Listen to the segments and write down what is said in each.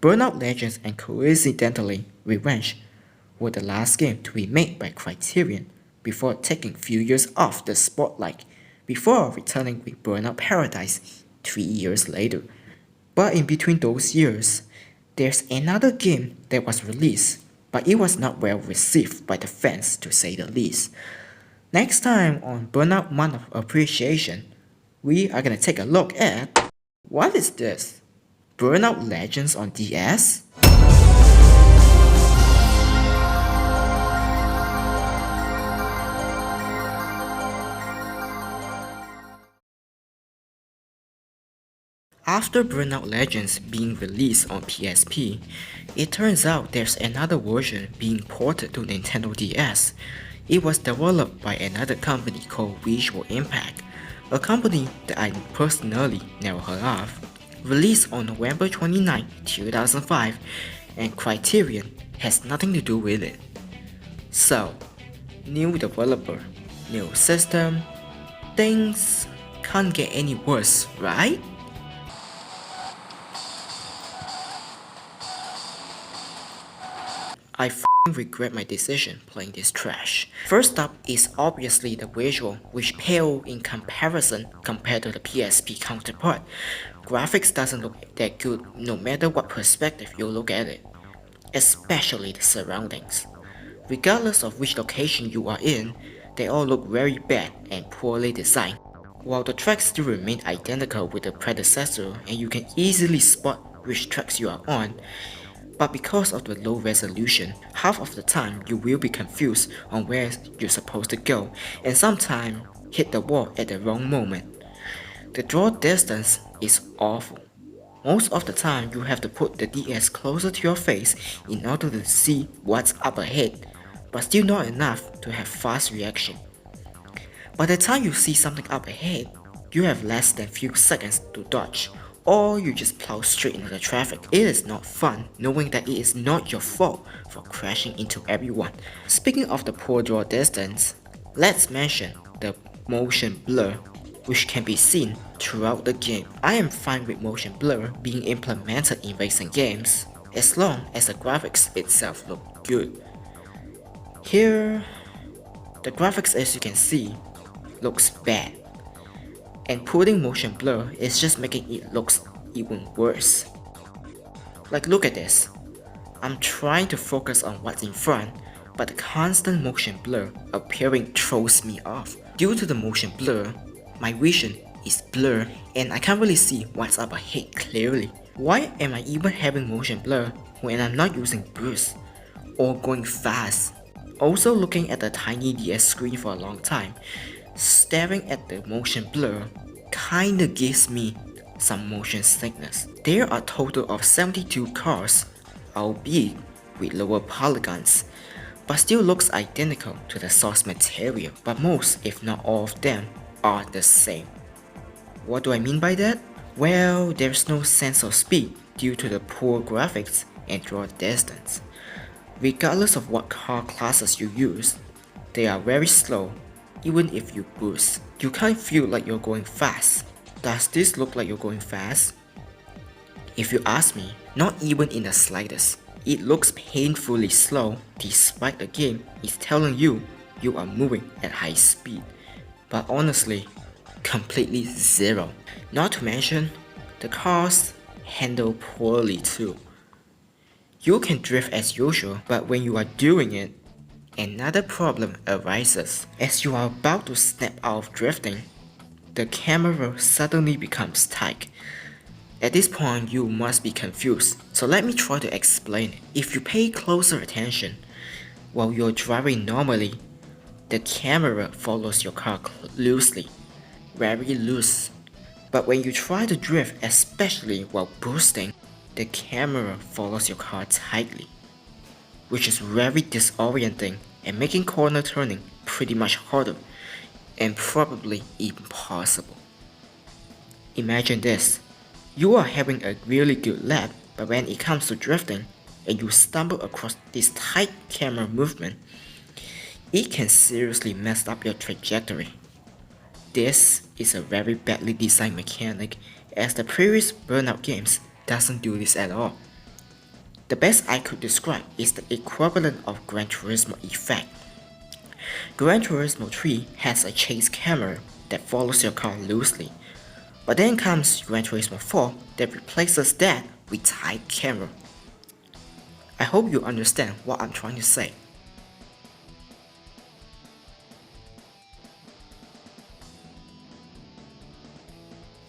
Burnout Legends and coincidentally Revenge were the last game to be made by Criterion before taking few years off the spotlight before returning with Burnout Paradise 3 years later. But in between those years, there's another game that was released, but it was not well received by the fans to say the least. Next time on Burnout Month of Appreciation, we are gonna take a look at what is this? Burnout Legends on DS? After Burnout Legends being released on PSP, it turns out there's another version being ported to Nintendo DS. It was developed by another company called Visual Impact, a company that I personally never heard of. Released on November 29, 2005, and Criterion has nothing to do with it. So, new developer, new system, things can't get any worse, right? I f***ing regret my decision playing this trash. First up is obviously the visual, which pale in comparison compared to the PSP counterpart. Graphics doesn't look that good no matter what perspective you look at it, especially the surroundings. Regardless of which location you are in, they all look very bad and poorly designed. While the tracks still remain identical with the predecessor and you can easily spot which tracks you are on, but because of the low resolution, half of the time you will be confused on where you're supposed to go and sometimes hit the wall at the wrong moment. The draw distance is awful. Most of the time you have to put the DS closer to your face in order to see what's up ahead, but still not enough to have fast reaction. By the time you see something up ahead, you have less than few seconds to dodge, or you just plow straight into the traffic. It is not fun knowing that it is not your fault for crashing into everyone. Speaking of the poor draw distance, let's mention the motion blur, which can be seen throughout the game. I am fine with motion blur being implemented in racing games, as long as the graphics itself look good. Here, the graphics, as you can see, looks bad, and putting motion blur is just making it look even worse. Like, look at this. I'm trying to focus on what's in front, but the constant motion blur appearing throws me off. Due to the motion blur, my vision is blurred and I can't really see what's up ahead clearly. Why am I even having motion blur when I'm not using boost or going fast? Also, looking at the tiny DS screen for a long time, staring at the motion blur kinda gives me some motion sickness. There are a total of 72 cars, albeit with lower polygons, but still looks identical to the source material, but most if not all of them are the same. What do I mean by that? Well, there's no sense of speed due to the poor graphics and draw distance. Regardless of what car classes you use, they are very slow. Even if you boost, you can't feel like you're going fast. Does this look like you're going fast? If you ask me, not even in the slightest. It looks painfully slow despite the game is telling you you are moving at high speed. But honestly, completely zero. Not to mention, the cars handle poorly too. You can drift as usual, but when you are doing it, another problem arises. As you are about to snap out of drifting, the camera suddenly becomes tight. At this point, you must be confused, so let me try to explain it. If you pay closer attention, while you're driving normally, the camera follows your car loosely, very loose. But when you try to drift, especially while boosting, the camera follows your car tightly, which is very disorienting and making corner turning pretty much harder and probably impossible. Imagine this, you are having a really good lap, but when it comes to drifting and you stumble across this tight camera movement, it can seriously mess up your trajectory. This is a very badly designed mechanic, as the previous Burnout games doesn't do this at all. The best I could describe is the equivalent of Gran Turismo effect. Gran Turismo 3 has a chase camera that follows your car loosely, but then comes Gran Turismo 4 that replaces that with tight camera. I hope you understand what I'm trying to say.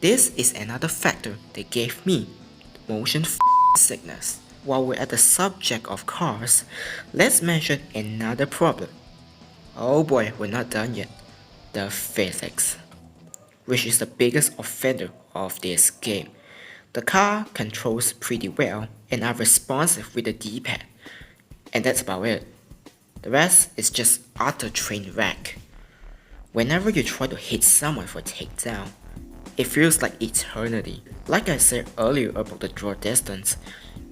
This is another factor that gave me motion sickness. While we're at the subject of cars, let's mention another problem. Oh boy, we're not done yet. The physics, which is the biggest offender of this game. The car controls pretty well and are responsive with the D-pad, and that's about it. The rest is just utter train wreck. Whenever you try to hit someone for a takedown, it feels like eternity. Like I said earlier about the draw distance,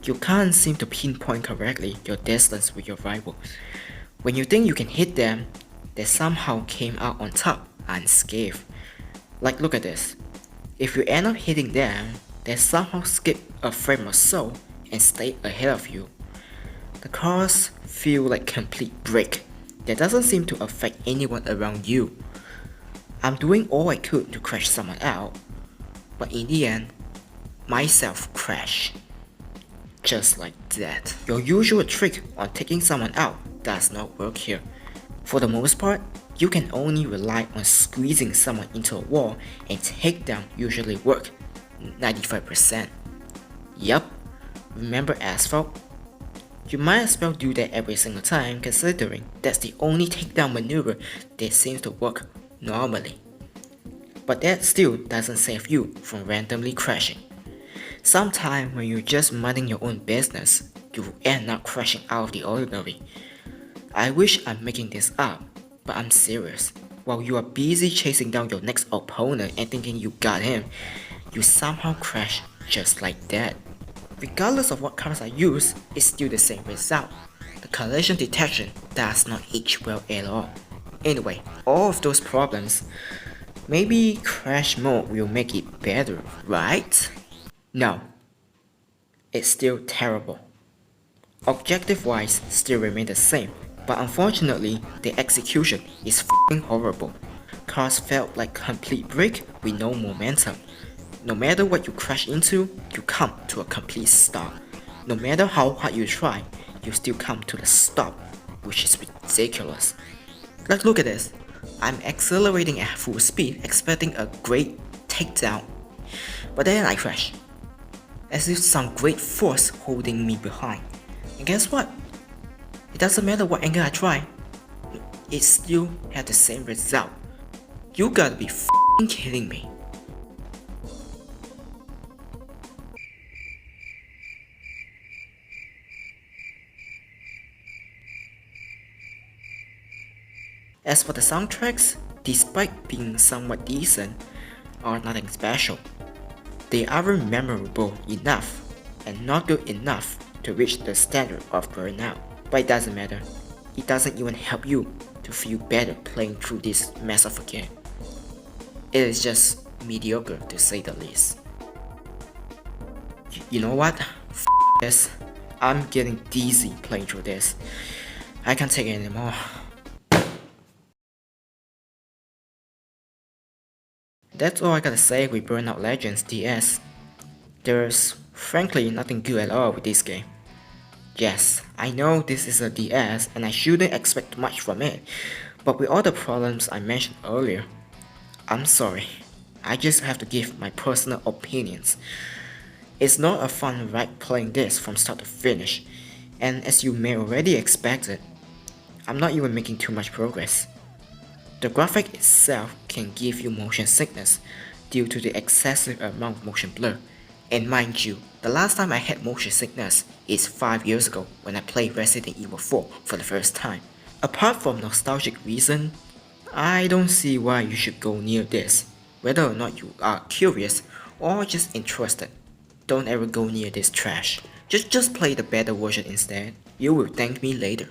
you can't seem to pinpoint correctly your distance with your rival. When you think you can hit them, they somehow came out on top unscathed. Like look at this. If you end up hitting them, they somehow skip a frame or so and stay ahead of you. The cars feel like complete brick that doesn't seem to affect anyone around you. I'm doing all I could to crash someone out, but in the end, myself crashed. Just like that. Your usual trick on taking someone out does not work here. For the most part, you can only rely on squeezing someone into a wall, and takedown usually work 95%. Yup, remember asphalt? You might as well do that every single time, considering that's the only takedown maneuver that seems to work normally. But that still doesn't save you from randomly crashing. Sometimes when you're just minding your own business, you end up crashing out of the ordinary. I wish I'm making this up, but I'm serious. While you are busy chasing down your next opponent and thinking you got him, you somehow crash just like that. Regardless of what cars I use, it's still the same result. The collision detection does not age well at all. Anyway, all of those problems, maybe crash mode will make it better, right? No. It's still terrible. Objective-wise, still remain the same, but unfortunately, the execution is f***ing horrible. Cars felt like complete brick with no momentum. No matter what you crash into, you come to a complete stop. No matter how hard you try, you still come to the stop, which is ridiculous. Like look at this. I'm accelerating at full speed, expecting a great takedown, but then I crash. As if some great force holding me behind. And guess what? It doesn't matter what angle I try, it still had the same result. You gotta be f***ing kidding me. As for the soundtracks, despite being somewhat decent, are nothing special. They aren't memorable enough and not good enough to reach the standard of Burnout. But it doesn't matter. It doesn't even help you to feel better playing through this mess of a game. It is just mediocre to say the least. You know what? F this. I'm getting dizzy playing through this. I can't take it anymore. That's all I gotta say with Burnout Legends DS. There's frankly nothing good at all with this game. Yes, I know this is a DS and I shouldn't expect much from it, but with all the problems I mentioned earlier, I'm sorry. I just have to give my personal opinions. It's not a fun ride playing this from start to finish, and as you may already expect it, I'm not even making too much progress. The graphic itself can give you motion sickness due to the excessive amount of motion blur. And mind you, the last time I had motion sickness is 5 years ago when I played Resident Evil 4 for the first time. Apart from nostalgic reason, I don't see why you should go near this. Whether or not you are curious or just interested, don't ever go near this trash. Just play the better version instead. You will thank me later.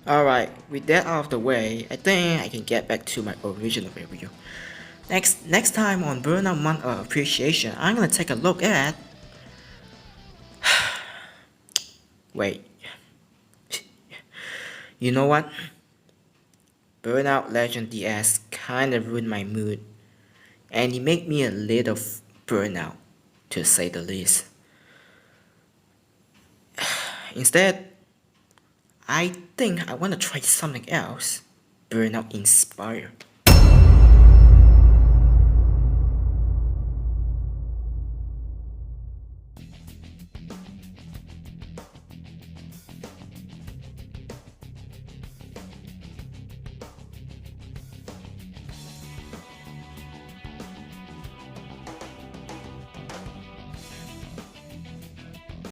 Alright, with that out of the way, I think I can get back to my original review. Next time on Burnout Month of Appreciation, I'm gonna take a look at Wait, you know what? Burnout Legend DS kinda ruined my mood, and it made me a little burnout, to say the least. Instead, I think I wanna try something else. Burnout inspired.